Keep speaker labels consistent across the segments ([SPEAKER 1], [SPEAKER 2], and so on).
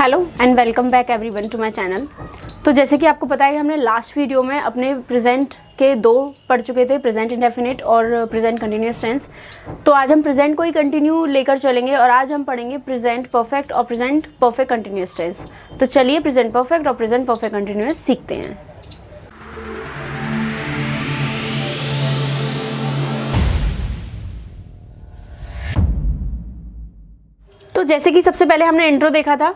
[SPEAKER 1] Hello and welcome back everyone to my channel. तो जैसे कि आपको पता है कि हमने लास्ट वीडियो में अपने प्रेजेंट के दो पढ़ चुके थे, प्रेजेंट इंडेफिनिट और प्रेजेंट कंटिन्यूअस टेंस। तो आज हम प्रेजेंट को ही कंटिन्यू लेकर चलेंगे और आज हम पढ़ेंगे प्रेजेंट परफेक्ट और प्रेजेंट परफेक्ट कंटिन्यूअस टेंस। तो चलिए प्रेजेंट परफेक्ट और प्रेजेंट परफेक्ट कंटिन्यूअस सीखते हैं। तो जैसे कि सबसे पहले हमने इंट्रो देखा था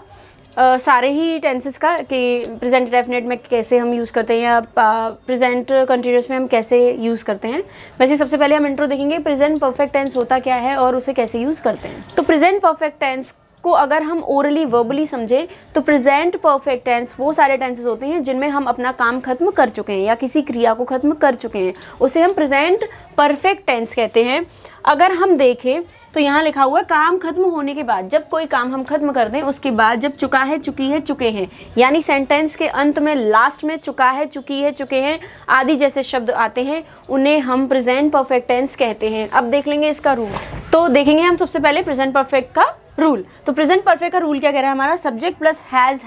[SPEAKER 1] सारे ही टेंसेस का कि प्रेजेंट इंडेफिनिट में कैसे हम यूज़ करते हैं या प्रेजेंट कंटिन्यूअस में हम कैसे यूज़ करते हैं। वैसे सबसे पहले हम इंट्रो देखेंगे प्रेजेंट परफेक्ट टेंस होता क्या है और उसे कैसे यूज़ करते हैं। तो प्रेजेंट परफेक्ट टेंस को अगर हम ओरली वर्बली समझे तो प्रेजेंट परफेक्ट टेंस वो सारे टेंसेस होते हैं जिनमें हम अपना काम खत्म कर चुके हैं या किसी क्रिया को खत्म कर चुके हैं, उसे हम प्रेजेंट परफेक्ट टेंस कहते हैं। अगर हम देखें तो यहाँ लिखा हुआ है काम खत्म होने के बाद, जब कोई काम हम खत्म कर दें उसके बाद जब चुका है, चुकी है, चुके हैं, यानी सेंटेंस के अंत में लास्ट में चुका है, चुकी है, चुके हैं आदि जैसे शब्द आते हैं उन्हें हम प्रेजेंट परफेक्ट टेंस कहते हैं। अब देख लेंगे इसका रूल। तो देखेंगे हम सबसे पहले प्रेजेंट परफेक्ट का रूल। तो प्रेजेंट परफेक्ट का रूल क्या कह रहा है हमारा, सब्जेक्ट प्लस हैज़,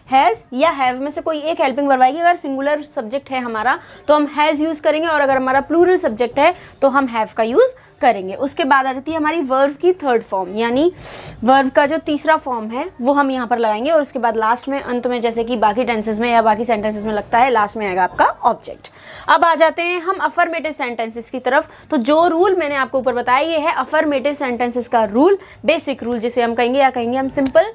[SPEAKER 1] हैज़ या हैव में से कोई एक हेल्पिंग वर्ब आएगी। अगर सिंगुलर सब्जेक्ट है हमारा तो हम हैज़ यूज़ करेंगे और अगर हमारा प्लूरल सब्जेक्ट है तो हम हैव का यूज़ करेंगे। उसके बाद आ जाती है हमारी वर्ब की थर्ड फॉर्म, यानी वर्ब का जो तीसरा फॉर्म है वो हम यहाँ पर लगाएंगे और उसके बाद लास्ट में, अंत में, जैसे कि बाकी टेंसेस में या बाकी सेंटेंसेस में लगता है, लास्ट में आएगा आपका ऑब्जेक्ट। अब आ जाते हैं हम अफर्मेटिव सेंटेंसेस की तरफ। तो जो रूल मैंने आपको ऊपर बताया ये है अफर्मेटिव सेंटेंसेस का रूल, बेसिक रूल जिसे हम कहेंगे, या कहेंगे हम सिंपल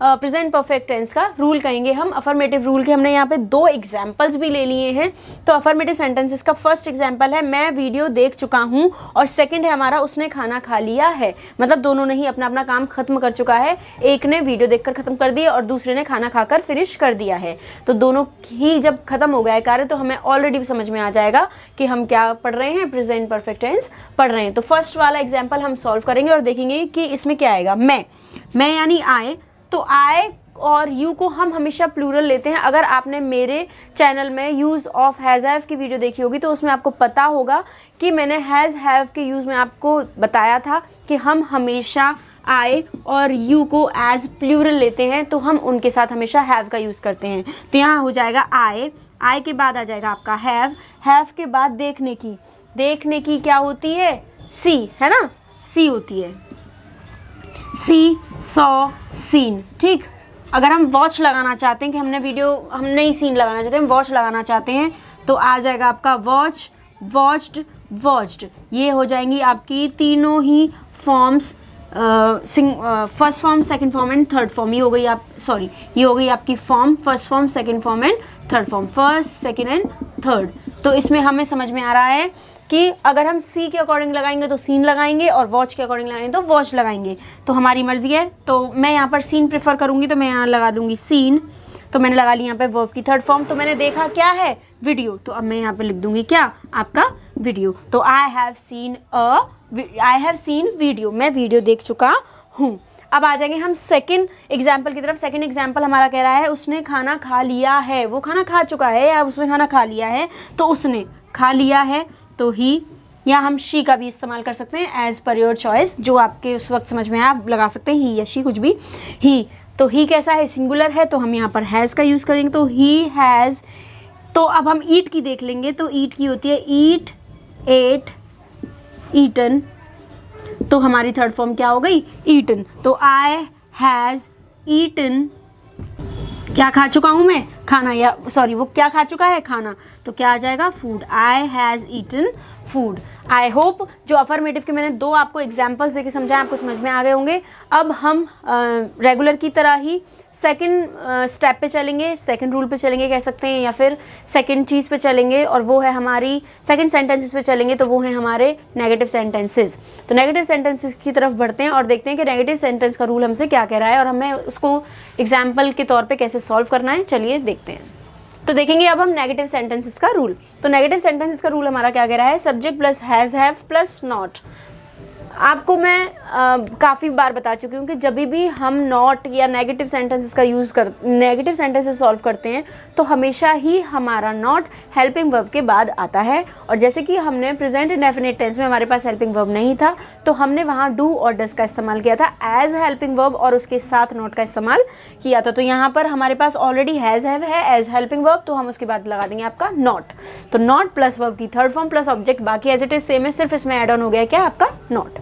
[SPEAKER 1] प्रेजेंट परफेक्ट टेंस का रूल कहेंगे हम। अफर्मेटिव रूल के हमने यहाँ पे दो एग्जाम्पल्स भी ले लिए हैं। तो अफर्मेटिव सेंटेंसेस का फर्स्ट एग्जाम्पल है मैं वीडियो देख चुका हूँ और सेकंड है हमारा उसने खाना खा लिया है। मतलब दोनों ने ही अपना अपना काम खत्म कर चुका है, एक ने वीडियो देखकर खत्म कर दिया और दूसरे ने खाना खाकर फिनिश कर दिया है। तो दोनों ही जब खत्म हो गया है कार्य तो हमें ऑलरेडी समझ में आ जाएगा कि हम क्या पढ़ रहे हैं, प्रेजेंट परफेक्ट टेंस पढ़ रहे हैं। तो फर्स्ट वाला एग्जाम्पल हम सॉल्व करेंगे और देखेंगे कि इसमें क्या आएगा। मैं यानी आए, तो आई और यू को हम हमेशा प्लूरल लेते हैं। अगर आपने मेरे चैनल में यूज़ ऑफ हैज़ हैव की वीडियो देखी होगी तो उसमें आपको पता होगा कि मैंने हैज़ हैव के यूज़ में आपको बताया था कि हम हमेशा आई और यू को एज प्लूरल लेते हैं, तो हम उनके साथ हमेशा हैव का यूज़ करते हैं। तो यहाँ हो जाएगा आई के बाद आ जाएगा आपका हैव के बाद देखने की क्या होती है, सी, है ना, सी होती है, सी, सॉ, सीन। ठीक, अगर हम वॉच लगाना चाहते हैं कि हम नहीं सीन लगाना चाहते, हम वॉच लगाना चाहते हैं तो आ जाएगा आपका वॉच, वॉच्ड, वॉच्ड। ये हो जाएंगी आपकी तीनों ही forms, first form, second form and third form. ये हो गई आपकी form, first form, second form and third form, first, second and third. तो इसमें हमें समझ में आ रहा है कि अगर हम सी के अकॉर्डिंग लगाएंगे तो सीन लगाएंगे और वॉच के अकॉर्डिंग लगाएंगे तो वॉच लगाएंगे। तो हमारी मर्जी है। तो मैं यहाँ पर सीन प्रेफर करूँगी तो मैं यहाँ लगा दूँगी सीन। तो मैंने लगा ली यहाँ पे वर्ब की थर्ड फॉर्म। तो मैंने देखा क्या है, वीडियो, तो अब मैं यहाँ पे लिख दूँगी क्या, आपका वीडियो। तो आई हैव सीन वीडियो, मैं वीडियो देख चुका हूँ। अब आ जाएंगे हम सेकंड एग्जाम्पल की तरफ। सेकंड एग्जाम्पल हमारा कह रहा है उसने खाना खा लिया है, वो खाना खा चुका है या उसने खाना खा लिया है, तो उसने खा लिया है तो ही, या हम शी का भी इस्तेमाल कर सकते हैं एज पर योर चॉइस, जो आपके उस वक्त समझ में आए आप लगा सकते हैं, ही या शी, कुछ भी। ही, तो ही कैसा है, सिंगुलर है, तो हम यहाँ पर हैज़ का यूज़ करेंगे। तो ही हैज़। तो अब हम ईट की देख लेंगे। तो ईट की होती है ईट, एट, ईटन। तो हमारी थर्ड फॉर्म क्या हो गई, ईटन। तो आई हैज़ ईटन, क्या खा चुका हूँ मैं, खाना, या सॉरी वो क्या खा चुका है, खाना। तो क्या आ जाएगा, food, I has eaten food. I hope जो अफर्मेटिव के मैंने दो आपको एग्जाम्पल्स देके समझाए आपको समझ में आ गए होंगे। अब हम रेगुलर की तरह ही सेकंड स्टेप पे चलेंगे, सेकंड रूल पे चलेंगे कह सकते हैं, या फिर सेकंड चीज़ पे चलेंगे, और वो है हमारी सेकंड सेंटेंसेस पे चलेंगे। तो वो है हमारे नेगेटिव सेंटेंसेस। तो नेगेटिव सेंटेंसेस की तरफ बढ़ते हैं और देखते हैं कि नेगेटिव सेंटेंस का रूल हमसे क्या कह रहा है और हमें उसको एग्जाम्पल के तौर पर कैसे सॉल्व करना है। चलिए देखते हैं। तो देखेंगे अब हम नेगेटिव सेंटेंसेस का रूल। तो नेगेटिव सेंटेंसेस का रूल हमारा क्या कह रहा है, subject plus has have plus not. आपको मैं काफ़ी बार बता चुकी हूँ कि जब भी हम नॉट या नेगेटिव सेंटेंसेस का यूज़ नेगेटिव सेंटेंसेस सॉल्व करते हैं तो हमेशा ही हमारा नॉट हेल्पिंग वर्ब के बाद आता है। और जैसे कि हमने प्रेजेंट इंडेफिनिट टेंस में हमारे पास हेल्पिंग वर्ब नहीं था तो हमने वहाँ डू और डस का इस्तेमाल किया था एज हेल्पिंग वर्ब और उसके साथ नॉट का इस्तेमाल किया था। तो यहाँ पर हमारे पास ऑलरेडी हैज़ हैव है एज हेल्पिंग वर्ब, तो हम उसके बाद लगा देंगे आपका नॉट। तो नॉट प्लस वर्ब की थर्ड फॉर्म प्लस ऑब्जेक्ट, बाकी एज इट इज सेम है, सिर्फ इसमें एड ऑन हो गया क्या आपका नॉट।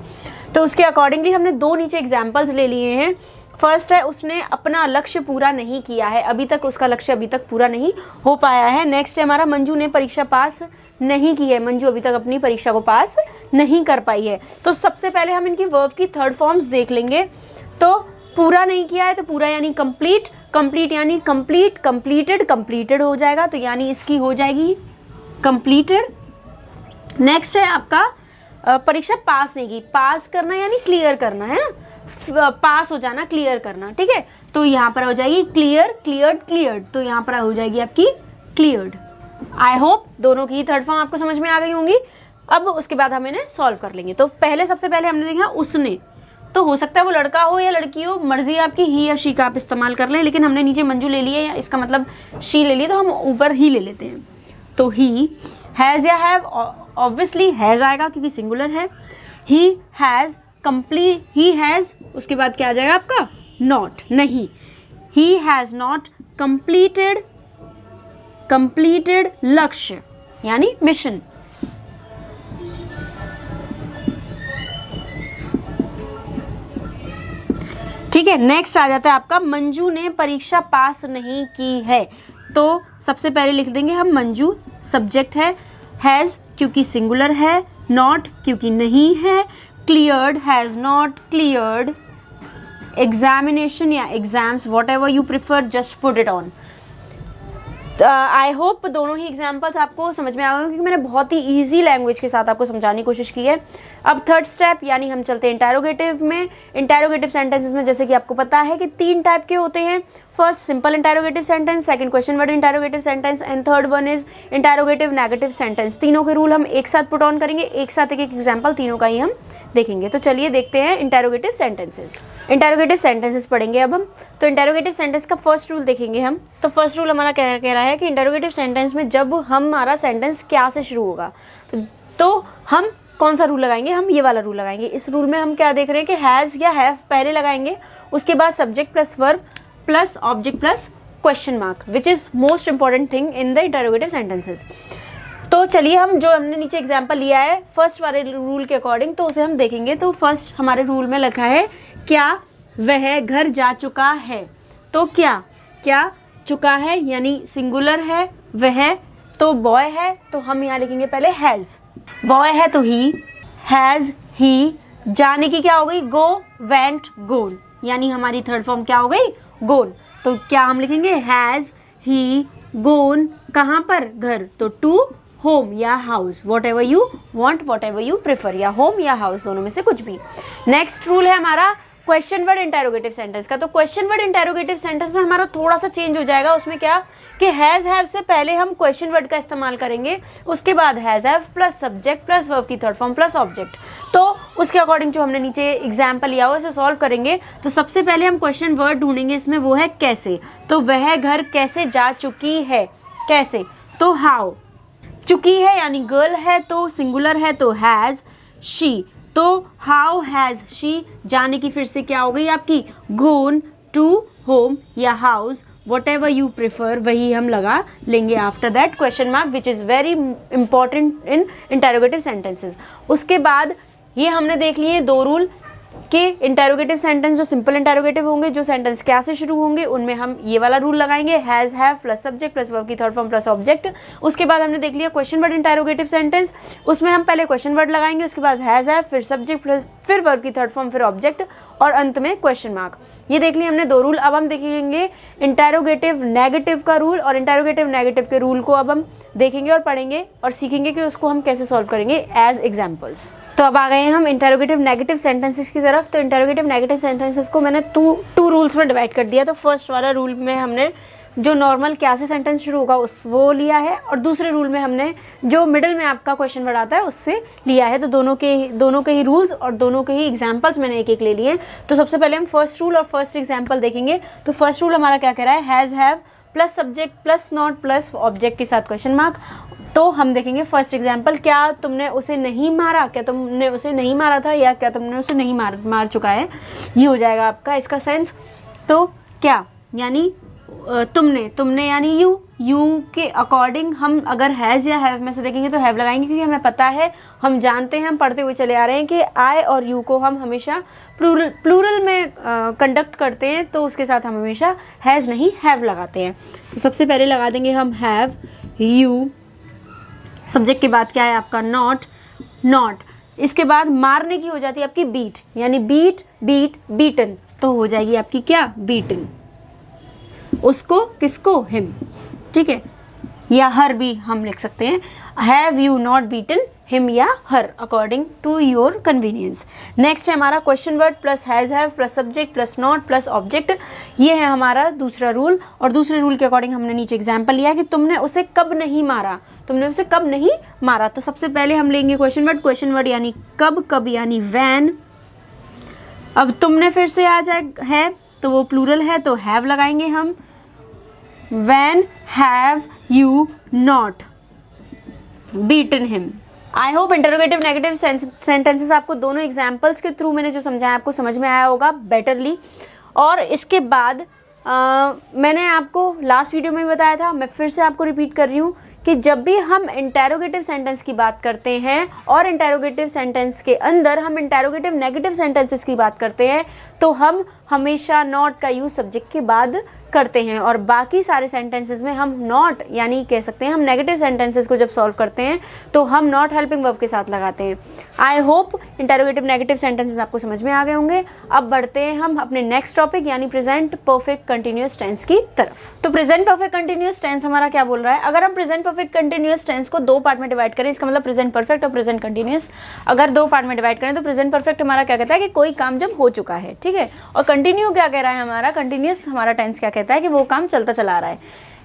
[SPEAKER 1] तो उसके अकॉर्डिंगली हमने दो नीचे एग्जाम्पल्स ले लिए हैं। फर्स्ट है उसने अपना लक्ष्य पूरा नहीं किया है, अभी तक उसका लक्ष्य अभी तक पूरा नहीं हो पाया है। नेक्स्ट है हमारा मंजू ने परीक्षा पास नहीं की है, मंजू अभी तक अपनी परीक्षा को पास नहीं कर पाई है। तो सबसे पहले हम इनकी वर्ब की थर्ड फॉर्म्स देख लेंगे। तो पूरा नहीं किया है तो पूरा यानी कंप्लीट, कंप्लीट यानी कंप्लीट, कंप्लीटेड कंप्लीटेड हो जाएगा, तो यानी इसकी हो जाएगी कंप्लीटेड। नेक्स्ट है आपका परीक्षा पास नहीं की, पास करना यानी क्लियर करना है ना, पास हो जाना, क्लियर करना, ठीक है। तो यहाँ पर हो जाएगी क्लियर, क्लियर्ड, क्लियर्ड, तो यहाँ पर हो जाएगी आपकी क्लियर्ड। आई होप दोनों की थर्ड फॉर्म आपको समझ में आ गई होंगी। अब उसके बाद हम इन्हें सॉल्व कर लेंगे। तो पहले सबसे पहले हमने देखा उसने, तो हो सकता है वो लड़का हो या लड़की हो, मर्जी आपकी, ही या शी का आप इस्तेमाल कर लें, लेकिन हमने नीचे मंजू ले लिया, इसका मतलब शी ले लिया, तो हम ऊपर ही ले लेते हैं। तो ही, हैज़ या हैव, ऑब्वियसली हैज़ आएगा क्योंकि सिंगुलर है। He has complete, he has, उसके बाद क्या आ जाएगा आपका नॉट, नहीं, he has not completed, completed लक्ष्य यानी मिशन। ठीक है, नेक्स्ट आ जाता है आपका मंजू ने परीक्षा पास नहीं की है। तो सबसे पहले लिख देंगे हम मंजू, सब्जेक्ट है, हैज़ क्योंकि सिंगुलर है, नॉट क्योंकि नहीं है, cleared, has not cleared examination या exams, whatever you prefer, just put it on. I hope दोनों ही एग्जाम्पल्स आपको समझ में आ गए क्योंकि मैंने बहुत ही ईजी लैंग्वेज के साथ आपको समझाने की कोशिश की है। अब थर्ड स्टेप यानी हम चलते हैं इंटैरोगेटिव में। इंटैरोगेटिव सेंटेंसेस में जैसे कि आपको पता है कि 3 टाइप के होते हैं। First simple interrogative sentence, second question word interrogative sentence and third one is interrogative negative sentence. तीनों के रूल हम एक साथ पुट ऑन करेंगे, एक साथ एक एक एग्जाम्पल तीनों का ही हम देखेंगे। तो चलिए देखते हैं इंटैरोगेटिव सेंटेंसेस। इंटैरोगेटिव सेंटेंसेस पढ़ेंगे अब हम। तो इंटैरोगेटिव सेंटेंस का फर्स्ट रूल देखेंगे हम। तो फर्स्ट रूल हमारा कह रहा है कि इंटैरोगेटिव सेंटेंस में जब हमारा सेंटेंस क्या से शुरू होगा तो हम कौन सा रूल लगाएंगे, हम ये वाला रूल लगाएंगे। इस रूल में हम क्या देख रहे हैं कि हैज़ या हैव पहले लगाएंगे, उसके बाद subject plus verb plus object plus question mark, which is most important thing in the interrogative sentences. तो चलिए हम जो हमने नीचे एग्जाम्पल लिया है फर्स्ट वाले रूल के अकॉर्डिंग, तो उसे हम देखेंगे। तो फर्स्ट हमारे रूल में लिखा है क्या वह घर जा चुका है। तो क्या चुका है यानी सिंगुलर है, वह तो बॉय है, तो हम यहाँ लिखेंगे पहले हैज़, बॉय है तो ही, हैज़ ही, जाने की क्या हो गई गो, वेंट गोन, यानी हमारी थर्ड फॉर्म क्या हो गई गोन। तो क्या हम लिखेंगे हैज़ ही गोन, कहाँ पर घर, तो टू होम या house, what ever you want, what ever you prefer, या होम या हाउस दोनों में से कुछ भी। नेक्स्ट रूल है हमारा क्वेश्चन वर्ड इंटैरोगेटिव सेंटेंस का। तो क्वेश्चन वर्ड इंटैरोगेटिव सेंटेंस में हमारा थोड़ा सा चेंज हो जाएगा। उसमें क्या कि हैज़ हैव से पहले हम क्वेश्चन वर्ड का इस्तेमाल करेंगे, उसके बाद has have plus subject plus verb की थर्ड फॉर्म प्लस ऑब्जेक्ट। तो उसके अकॉर्डिंग जो हमने नीचे एग्जाम्पल लिया हो इसे सॉल्व करेंगे। तो सबसे पहले हम क्वेश्चन वर्ड ढूंढेंगे, इसमें वो है कैसे। तो वह घर कैसे जा चुकी है, कैसे, तो हाउ, चुकी है यानी गर्ल है तो सिंगुलर है तो हैज़, शी, तो हाउ हैज़ शी, जाने की फिर से क्या हो गई आपकी गोन टू होम या house, what ever you prefer, वही हम लगा लेंगे after that question mark, which is very important in interrogative sentences. उसके बाद ये हमने देख लिए 2 रूल कि इंटैरोगेटिव सेंटेंस जो सिंपल इंटैरोगेटिव होंगे, जो सेंटेंस क्या से शुरू होंगे, उनमें हम ये वाला रूल लगाएंगे has have plus subject plus verb की थर्ड फॉर्म प्लस ऑब्जेक्ट। उसके बाद हमने देख लिया क्वेश्चन वर्ड इंटैरोगेटिव सेंटेंस, उसमें हम पहले क्वेश्चन वर्ड लगाएंगे, उसके बाद हैज़ हैव फिर सब्जेक्ट फिर वर्ब की थर्ड फॉर्म फिर ऑब्जेक्ट और अंत में क्वेश्चन मार्क। ये देख लिया हमने 2 रूल। अब हम देखेंगे इंटैरोगेटिव नेगेटिव का रूल, और इंटैरोगेटिव नेगेटिव के रूल को अब हम देखेंगे और पढ़ेंगे और सीखेंगे कि उसको हम कैसे सॉल्व करेंगे एज एग्जाम्पल्स। तो अब आ गए हैं हम इंटैरोगेटिव नेगेटिव सेंटेंसेस की तरफ। तो इंटैरोगेटिव नेगेटिव सेंटेंसेस को मैंने टू रूल्स में डिवाइड कर दिया। तो फर्स्ट वाला रूल में हमने जो नॉर्मल क्या से सेंटेंस शुरू होगा उस वो लिया है, और दूसरे रूल में हमने जो मिडिल में आपका क्वेश्चन वर्ड आता है उससे लिया है। तो दोनों के ही रूल्स और दोनों के ही एग्जाम्पल्स मैंने एक एक ले लिए हैं। तो सबसे पहले हम फर्स्ट रूल और फर्स्ट एग्जाम्पल देखेंगे। तो फर्स्ट रूल हमारा क्या कह रहा है, has have plus subject plus not plus object के साथ क्वेश्चन मार्क। तो हम देखेंगे फर्स्ट एग्जाम्पल, क्या तुमने उसे नहीं मारा, क्या तुमने उसे नहीं मारा था, या क्या तुमने उसे नहीं मार चुका है, ये हो जाएगा आपका इसका सेंस। तो क्या यानी तुमने यानी यू के अकॉर्डिंग हम अगर हैज़ या हैव में से देखेंगे तो हैव लगाएंगे, क्योंकि हमें पता है, हम जानते हैं, हम पढ़ते हुए चले आ रहे हैं कि आई और यू को हम हमेशा प्लूरल में कंडक्ट करते हैं, तो उसके साथ हम हमेशा हैज़ नहीं हैव लगाते हैं। तो सबसे पहले लगा देंगे हम हैव, यू, सब्जेक्ट के बाद क्या है आपका नॉट, इसके बाद मारने की हो जाती है आपकी बीट, यानी बीटन, तो हो जाएगी आपकी क्या, बीटन। उसको किसको, हिम, ठीक है, या हर भी हम लिख सकते हैं, have you not beaten him या her according to your convenience. Next है हमारा question word plus has have plus subject plus not plus object, ये है हमारा दूसरा रूल। और दूसरे रूल के अकॉर्डिंग हमने नीचे एग्जाम्पल लिया कि तुमने उसे कब नहीं मारा, तो सबसे पहले हम लेंगे क्वेश्चन वर्ड यानी कब यानी वैन। अब तुमने फिर से आ जाए है, तो वो प्लूरल है तो हैव लगाएंगे हम, When have you not beaten him? I hope interrogative negative sentences आपको दोनों एग्जाम्पल्स के थ्रू मैंने जो समझाया आपको समझ में आया होगा बेटरली। और इसके बाद मैंने आपको लास्ट वीडियो में बताया था, मैं फिर से आपको रिपीट कर रही हूँ कि जब भी हम इंटेरोगेटिव सेंटेंस की बात करते हैं और इंटेरोगेटिव सेंटेंस के अंदर हम इंटेरोगेटिव नेगेटिव सेंटेंसेस की बात करते हैं, तो हम हमेशा नॉट का यूज सब्जेक्ट के बाद करते हैं, और बाकी सारे सेंटेंसेस में हम नॉट यानी कह सकते हैं हम नेगेटिव सेंटेंसेस को जब सॉल्व करते हैं तो हम नॉट हेल्पिंग वर्ब के साथ लगाते हैं। I hope interrogative negative sentences आपको समझ में आ गए होंगे। अब बढ़ते हैं हम अपने नेक्स्ट टॉपिक यानी प्रेजेंट परफेक्ट कंटिन्यूअस टेंस की तरफ। तो प्रेजेंट परफेक्ट कंटिन्यूअस टेंस हमारा क्या बोल रहा है, अगर हम प्रेजेंट परफेक्ट कंटिन्यूअस टेंस को दो पार्ट में डिवाइड करें, इसका मतलब प्रेजेंट परफेक्ट और प्रेजेंट कंटिन्यूअस, अगर दो पार्ट में डिवाइड करें तो प्रेजेंट परफेक्ट हमारा क्या कहता है कि कोई काम जब हो चुका है, ठीक है, और कंटिन्यू क्या कह रहा है हमारा, कंटिन्यूअस हमारा टेंस क्या कहता है कि वो काम चलता चला आ रहा है।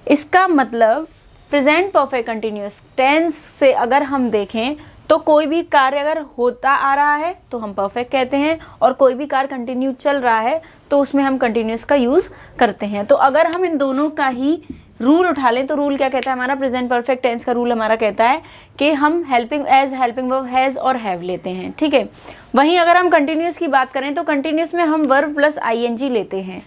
[SPEAKER 1] इसका मतलब प्रेजेंट परफेक्ट कंटिन्यूअस टेंस से अगर हम देखें तो कोई भी कार्य अगर होता आ रहा है तो हम परफेक्ट कहते हैं, और कोई भी कार्य कंटिन्यू चल रहा है तो उसमें हम कंटिन्यूअस का यूज करते हैं। तो अगर हम इन दोनों का ही रूल उठा लें तो रूल क्या कहता है हमारा, प्रेजेंट परफेक्ट टेंस का रूल हमारा कहता है कि हम हेल्पिंग वर्ब हैज और हैव लेते हैं, ठीक है। वहीं अगर हम कंटिन्यूअस की बात करें तो कंटिन्यूअस में हम वर्ब प्लस आईएनजी लेते हैं,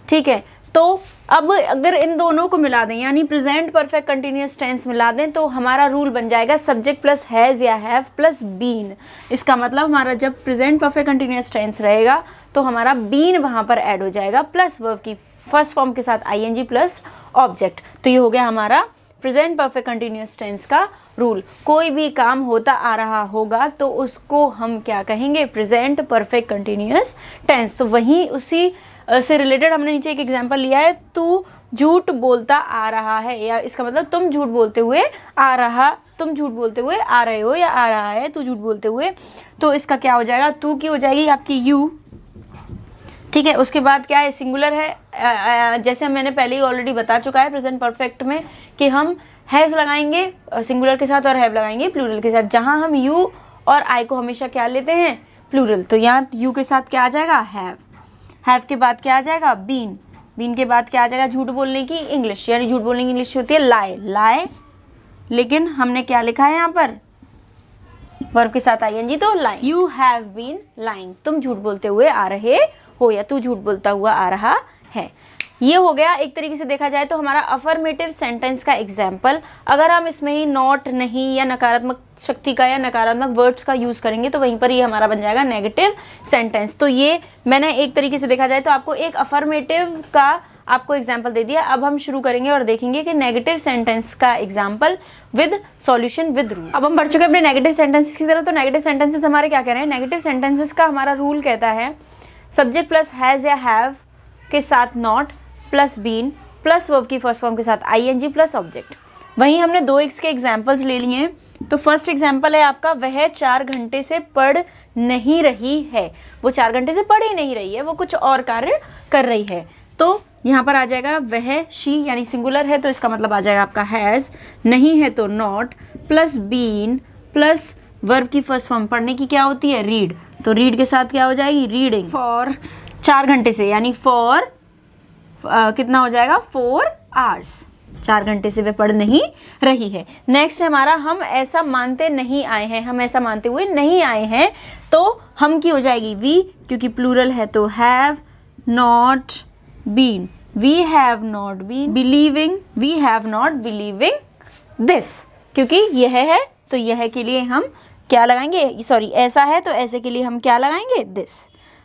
[SPEAKER 1] ठीक है। तो अब अगर इन दोनों को मिला दें यानी प्रेजेंट परफेक्ट कंटिन्यूअस टेंस मिला दें तो हमारा रूल बन जाएगा सब्जेक्ट प्लस हैज या हैव प्लस बीन। इसका मतलब हमारा जब प्रेजेंट परफेक्ट कंटिन्यूअस टेंस रहेगा तो हमारा बीन वहां पर ऐड हो जाएगा प्लस वर्ब की फर्स्ट फॉर्म के साथ आईएनजी प्लस ऑब्जेक्ट। तो ये हो गया हमारा प्रेजेंट परफेक्ट कंटिन्यूअस टेंस का रूल। कोई भी काम होता आ रहा होगा तो उसको हम क्या कहेंगे, प्रेजेंट परफेक्ट कंटिन्यूअस टेंस। तो वहीं उसी से रिलेटेड हमने नीचे एक एग्जांपल लिया है, तू झूठ बोलता आ रहा है, या इसका मतलब तुम झूठ बोलते हुए आ रहे हो या आ रहा है, तू झूठ बोलते हुए। तो इसका क्या हो जाएगा, तू की हो जाएगी आपकी यू, ठीक है। उसके बाद क्या है, सिंगुलर है, जैसे मैंने पहले ही ऑलरेडी बता चुका है प्रेजेंट परफेक्ट में कि हम हैज लगाएंगे सिंगुलर के साथ और हैव लगाएंगे प्लूरल के साथ, जहां हम यू और आई को हमेशा क्या लेते हैं, प्लूरल। तो यहाँ यू के साथ क्या आ जाएगा, हैव के बाद क्या आ जाएगा, बीन के बाद क्या आ जाएगा, झूठ बोलने की इंग्लिश, यानी झूठ बोलने की इंग्लिश होती है लाए, लेकिन हमने क्या लिखा है यहाँ पर, वर्ब के साथ आईएनजी, तो लाई, यू हैव बीन लाइंग, तुम झूठ बोलते हुए आ रहे हो या तू झूठ बोलता हुआ आ रहा है। ये हो गया एक तरीके से देखा जाए तो हमारा अफर्मेटिव सेंटेंस का एग्जाम्पल। अगर हम इसमें ही नॉट, नहीं या नकारात्मक शक्ति का या नकारात्मक वर्ड्स का यूज करेंगे तो वहीं पर ये हमारा बन जाएगा नेगेटिव सेंटेंस। तो ये मैंने एक तरीके से देखा जाए तो आपको एक अफर्मेटिव का आपको एग्जाम्पल दे दिया। अब हम शुरू करेंगे और देखेंगे कि नेगेटिव सेंटेंस का example with solution with rule. अब हम बढ़ चुके हैं अपने नेगेटिव सेंटेंसेस की तरफ। तो नेगेटिव सेंटेंसेस हमारे क्या कह रहे हैं, नेगेटिव सेंटेंसेस का हमारा रूल कहता है सब्जेक्ट प्लस हैज या हैव के साथ not plus been plus verb की फर्स्ट फॉर्म के साथ आईएनजी प्लस ऑब्जेक्ट। वहीं हमने 2x के एग्जाम्पल्स ले लिए हैं। तो फर्स्ट एग्जाम्पल है आपका, वह 4 घंटे से पढ़ नहीं रही है। वो 4 घंटे से पढ़ ही नहीं रही है, वो कुछ और कार्य कर रही है। तो यहाँ पर आ जाएगा वह, शी यानी सिंगुलर है तो इसका मतलब आ जाएगा आपका हैज़, नहीं है तो not, plus been plus verb की फर्स्ट फॉर्म पढ़ने की क्या होती है, रीड, तो रीड के साथ क्या हो जाएगी, रीडिंग। फॉर 4 घंटे से, यानी फॉर कितना हो जाएगा, 4 आवर्स, 4 घंटे से वह पढ़ नहीं रही है। नेक्स्ट हमारा हम ऐसा मानते नहीं आए हैं, हम ऐसा मानते हुए नहीं आए हैं, तो हम की हो जाएगी वी, क्योंकि प्लूरल है तो have not been, we have not been believing, we have not believing this, क्योंकि यह है तो यह के लिए हम क्या लगाएंगे, सॉरी ऐसा है तो ऐसे के लिए हम क्या लगाएंगे, दिस,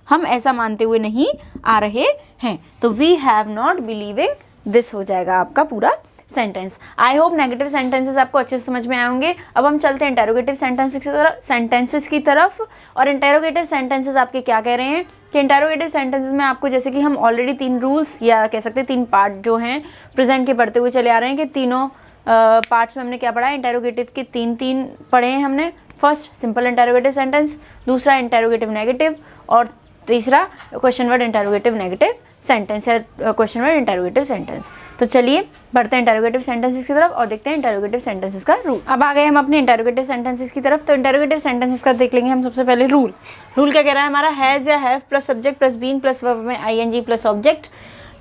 [SPEAKER 1] हम ऐसा मानते हुए नहीं आ रहे हैं, तो we have not believing this हो जाएगा आपका पूरा sentence. I hope negative sentences आपको अच्छे से समझ में आए होंगे। अब हम चलते हैं इंटेरोगेटिव सेंटेंसेस की तरफ। और इंटेरोगेटिव सेंटेंसेस आपके क्या कह रहे हैं कि इंटेरोगेटिव सेंटेंसेस में आपको, जैसे कि हम ऑलरेडी 3 रूल्स या कह सकते हैं 3 पार्ट जो हैं प्रेजेंट के पढ़ते हुए चले आ रहे हैं, कि तीनों पार्ट्स में हमने क्या पढ़ा है, इंटेरोगेटिव के 3 पढ़े हैं हमने। फर्स्ट सिंपल इंटेरोगेटिव सेंटेंस, दूसरा इंटेरोगेटिव नेगेटिव, और तीसरा question word interrogative negative sentence या क्वेश्चन वर्ड इंटेरोगेटिव सेंटेंस। तो चलिए बढ़ते हैं इंटेरोगेटिव सेंटेंसेस की तरफ और देखते हैं इंटेरोगेटिव सेंटेंसेस का रूल। अब आ गए हम अपने इंटेरोगेटिव सेंटेंसेस की तरफ। तो इंटेरोगेटिव सेंटेंसेस का देख लेंगे हम सबसे पहले रूल। रूल क्या कह रहा है हमारा, हैज़ या have plus subject plus been plus verb में आईएनजी प्लस ऑब्जेक्ट।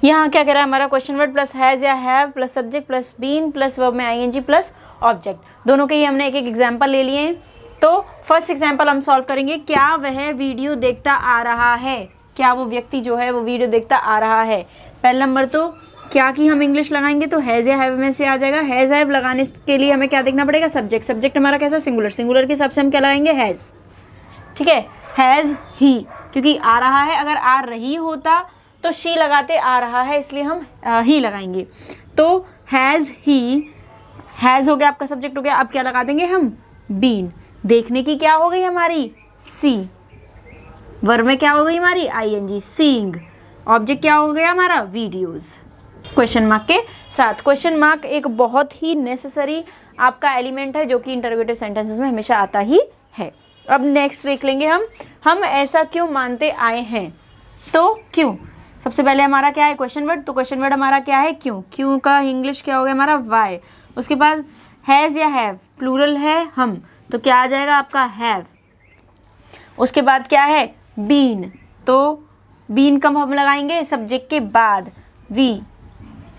[SPEAKER 1] यहाँ क्या कह रहा है हमारा, क्वेश्चन वर्ड प्लस हैज़ या have plus subject plus been plus verb में आईएनजी प्लस ऑब्जेक्ट। दोनों के ही हमने एक एक एग्जाम्पल ले लिए हैं। तो फर्स्ट एग्जाम्पल हम सॉल्व करेंगे, क्या वह वीडियो देखता आ रहा है, क्या वो व्यक्ति जो है वो वीडियो देखता आ रहा है। पहला नंबर तो क्या की हम इंग्लिश लगाएंगे तो हैज़ या हैव में से आ जाएगा। हैज़ हैव लगाने के लिए हमें क्या देखना पड़ेगा, सब्जेक्ट। सब्जेक्ट हमारा कैसा, सिंगुलर, सिंगुलर के हिसाब से हम क्या लगाएंगे, हैज़, ठीक है। हैज़ ही, क्योंकि आ रहा है, अगर आ रही होता तो शी लगाते, आ रहा है इसलिए हम ही लगाएंगे। तो हैज़ ही, हैज़ हो गया आपका सब्जेक्ट हो गया। अब क्या लगा देंगे हम, बीन। देखने की क्या हो गई हमारी, सी। वर्ब में क्या हो गई हमारी, आईएनजी, सीइंग। ऑब्जेक्ट क्या हो गया हमारा, वीडियोस, क्वेश्चन मार्क के साथ। क्वेश्चन मार्क एक बहुत ही नेसेसरी आपका एलिमेंट है जो कि इंटरोगेटिव सेंटेंसेस में हमेशा आता ही है। अब नेक्स्ट देख लेंगे हम ऐसा क्यों मानते आए हैं। तो क्यों, सबसे पहले हमारा क्या है, क्वेश्चन वर्ड। तो क्वेश्चन वर्ड हमारा क्या है, क्यों। क्यों का इंग्लिश क्या हो गया हमारा, वाई। उसके बाद हैज़ या हैव, प्लूरल है हम, तो क्या आ जाएगा आपका, हैव। उसके बाद क्या है, बीन। तो बीन कब हम लगाएंगे, सब्जेक्ट के बाद, वी,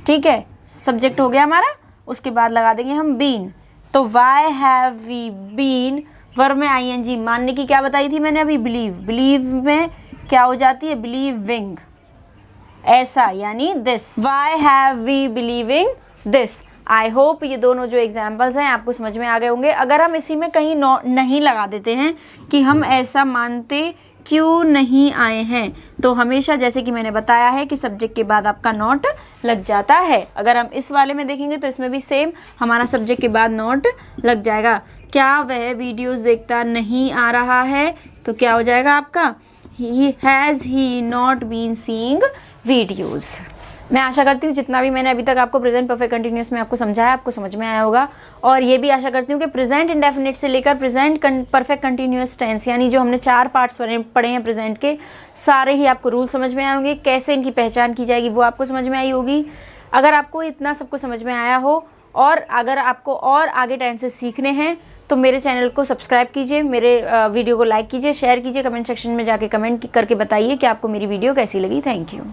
[SPEAKER 1] ठीक है। सब्जेक्ट हो गया हमारा, उसके बाद लगा देंगे हम बीन। तो why have we been, verb में आईएनजी, मानने की क्या बताई थी मैंने अभी, बिलीव। बिलीव में क्या हो जाती है, बिलीविंग, ऐसा, यानी this. Why have we believing this. I hope ये दोनों जो एग्जाम्पल्स हैं आपको समझ में आ गए होंगे। अगर हम इसी में कहीं नहीं लगा देते हैं कि हम ऐसा मानते क्यों नहीं आए हैं, तो हमेशा जैसे कि मैंने बताया है कि सब्जेक्ट के बाद आपका नॉट लग जाता है। अगर हम इस वाले में देखेंगे तो इसमें भी सेम हमारा सब्जेक्ट के बाद नॉट लग जाएगा। क्या वह वीडियोस देखता नहीं आ रहा है, तो क्या हो जाएगा आपका, has he not been seeing videos. मैं आशा करती हूँ जितना भी मैंने अभी तक आपको प्रेजेंट परफेक्ट कंटिन्यूअस में आपको समझाया, आपको समझ में आया होगा। और ये भी आशा करती हूँ कि प्रेजेंट इंडेफिनिट से लेकर प्रेजेंट परफेक्ट कंटिन्यूअस टेंस, यानी जो हमने 4 पार्ट्स पढ़े हैं प्रेजेंट के, सारे ही आपको रूल समझ में आए होंगे। कैसे इनकी पहचान की जाएगी वो आपको समझ में आई होगी। अगर आपको इतना सब कुछ समझ में आया हो और अगर आपको और आगे टेंसेस सीखने हैं तो मेरे चैनल को सब्सक्राइब कीजिए, मेरे वीडियो को लाइक कीजिए, शेयर कीजिए, कमेंट सेक्शन में जाके कमेंट करके बताइए कि आपको मेरी वीडियो कैसी लगी। Thank you.